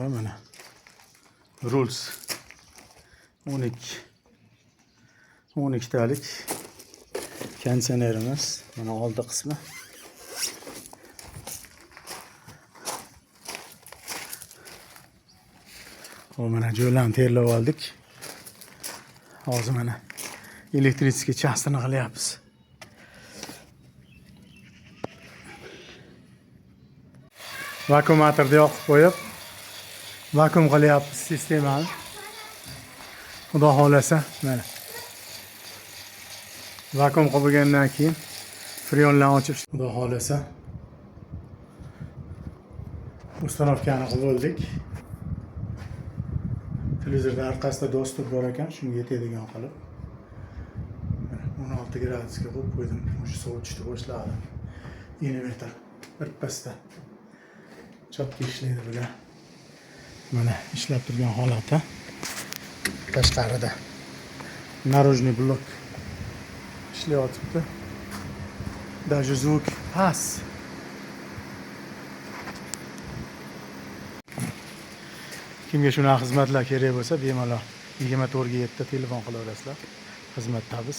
va mana rules 12 talik konditsionerimiz. Mana oldi qismi. O mana jo'larni terlab oldik. Hozir mana elektrichеский частini qilyapmiz. Vakuumatorni yoqib qo'yib, vakuum qilyapmiz sistemani. Xudo xolasa mana vakuum qilib bo'lgandan keyin freonlarni ochib, xudo xolasa ustanovkani qilib bo'ldik. Televizorda orqasida dostуп bor ekan, shunga yetadigan qilib 16 gradusga qo'yib qo'ydim. O'sha sovutishni boshladim. Inverter birpasda chotga ishlaydi bular. Mana ishlab turgan holati. Tashqarida наружный blok ishlayotibdi. Даже звук past. Kimga shunaqa xizmatlar kerak bo'lsa, bemalol 24 ga 7 telefon qilaverasizlar. Xizmatdamiz.